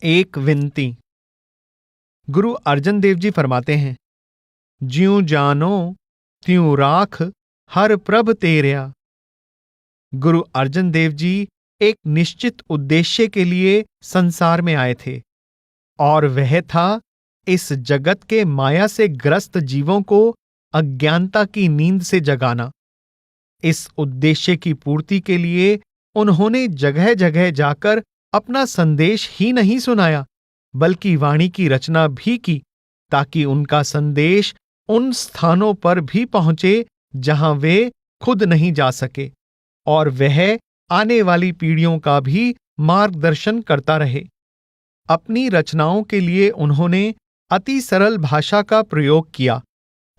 एक विनती। गुरु अर्जन देव जी फरमाते हैं, ज्यूं जानो त्यों राख हर प्रभ तेरया। गुरु अर्जन देव जी एक निश्चित उद्देश्य के लिए संसार में आए थे और वह था इस जगत के माया से ग्रस्त जीवों को अज्ञानता की नींद से जगाना। इस उद्देश्य की पूर्ति के लिए उन्होंने जगह जगह जाकर अपना संदेश ही नहीं सुनाया, बल्कि वाणी की रचना भी की, ताकि उनका संदेश उन स्थानों पर भी पहुंचे जहां वे खुद नहीं जा सके और वह आने वाली पीढ़ियों का भी मार्गदर्शन करता रहे। अपनी रचनाओं के लिए उन्होंने अति सरल भाषा का प्रयोग किया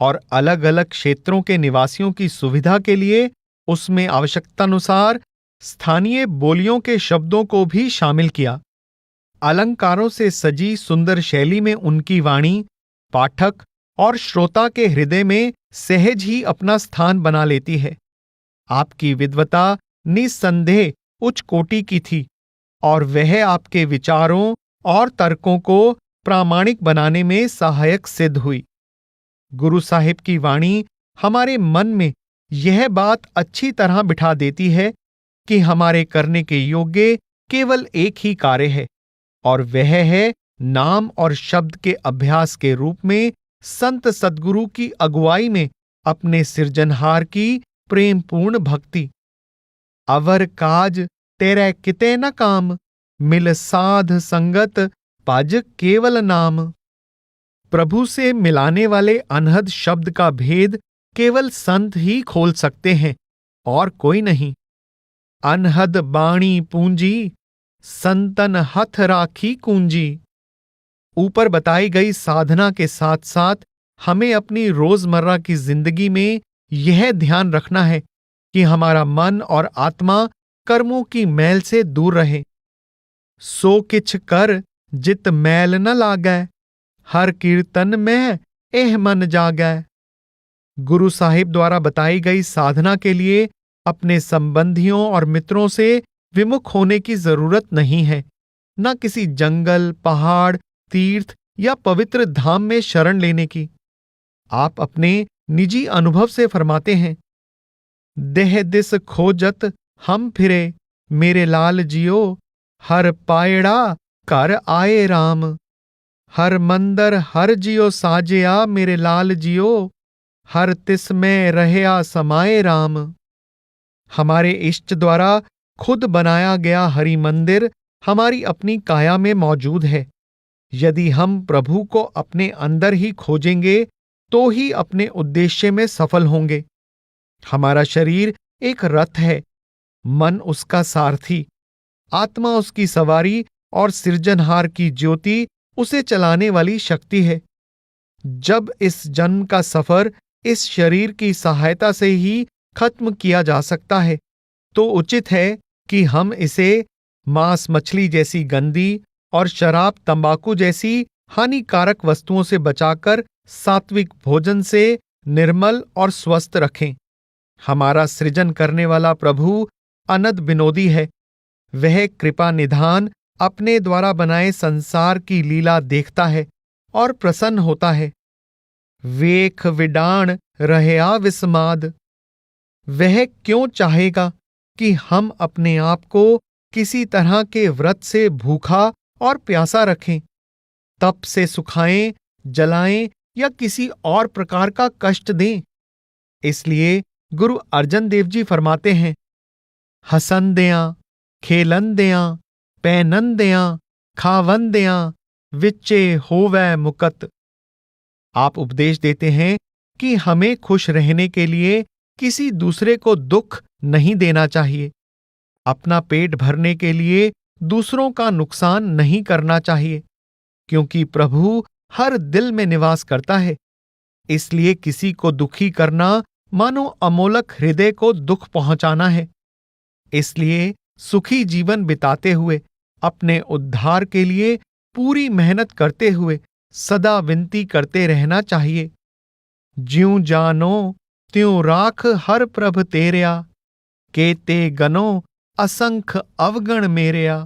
और अलग अलग क्षेत्रों के निवासियों की सुविधा के लिए उसमें आवश्यकतानुसार स्थानीय बोलियों के शब्दों को भी शामिल किया। अलंकारों से सजी सुंदर शैली में उनकी वाणी पाठक और श्रोता के हृदय में सहज ही अपना स्थान बना लेती है। आपकी विद्वता निस्संदेह उच्च कोटि की थी और वह आपके विचारों और तर्कों को प्रामाणिक बनाने में सहायक सिद्ध हुई। गुरु साहिब की वाणी हमारे मन में यह बात अच्छी तरह बिठा देती है कि हमारे करने के योग्य केवल एक ही कार्य है और वह है नाम और शब्द के अभ्यास के रूप में संत सद्गुरु की अगुवाई में अपने सृजनहार की प्रेमपूर्ण भक्ति। अवर काज तेरे किते न काम, मिल साध संगत पज केवल नाम। प्रभु से मिलाने वाले अनहद शब्द का भेद केवल संत ही खोल सकते हैं और कोई नहीं। अनहद बाणी पूंजी, संतन हथ राखी कूंजी। ऊपर बताई गई साधना के साथ साथ हमें अपनी रोजमर्रा की जिंदगी में यह ध्यान रखना है कि हमारा मन और आत्मा कर्मों की मैल से दूर रहे। सो किछ कर जित मैल न लागै, हर कीर्तन में एह मन जागै। गुरु साहिब द्वारा बताई गई साधना के लिए अपने संबंधियों और मित्रों से विमुख होने की जरूरत नहीं है, न किसी जंगल, पहाड़, तीर्थ या पवित्र धाम में शरण लेने की। आप अपने निजी अनुभव से फरमाते हैं, देह दिस खोजत हम फिरे, मेरे लाल जियो, हर पायड़ा कर आए राम। हर मंदर हर जियो साजया, मेरे लाल जियो, हर तिस में रहया समाए राम। हमारे इष्ट द्वारा खुद बनाया गया हरि मंदिर हमारी अपनी काया में मौजूद है। यदि हम प्रभु को अपने अंदर ही खोजेंगे तो ही अपने उद्देश्य में सफल होंगे। हमारा शरीर एक रथ है, मन उसका सारथी, आत्मा उसकी सवारी और सृजनहार की ज्योति उसे चलाने वाली शक्ति है। जब इस जन्म का सफर इस शरीर की सहायता से ही खत्म किया जा सकता है, तो उचित है कि हम इसे मांस मछली जैसी गंदी और शराब तंबाकू जैसी हानिकारक वस्तुओं से बचाकर सात्विक भोजन से निर्मल और स्वस्थ रखें। हमारा सृजन करने वाला प्रभु अनंत विनोदी है। वह कृपा निधान अपने द्वारा बनाए संसार की लीला देखता है और प्रसन्न होता है। वेख विडाण रहया विस्माद। वह क्यों चाहेगा कि हम अपने आप को किसी तरह के व्रत से भूखा और प्यासा रखें, तप से सुखाएं, जलाएं या किसी और प्रकार का कष्ट दें। इसलिए गुरु अर्जन देव जी फरमाते हैं, हसन दियां, खेलन दियां, पैनन दियां, खावन दियां, विच्चे होवै मुकत। आप उपदेश देते हैं कि हमें खुश रहने के लिए किसी दूसरे को दुख नहीं देना चाहिए, अपना पेट भरने के लिए दूसरों का नुकसान नहीं करना चाहिए, क्योंकि प्रभु हर दिल में निवास करता है। इसलिए किसी को दुखी करना मानो अमोलक हृदय को दुख पहुंचाना है। इसलिए सुखी जीवन बिताते हुए अपने उद्धार के लिए पूरी मेहनत करते हुए सदा विनती करते रहना चाहिए। ज्यूं जानो त्यों राख हर प्रभ तेरया, केते गनो असंख अवगण मेरया।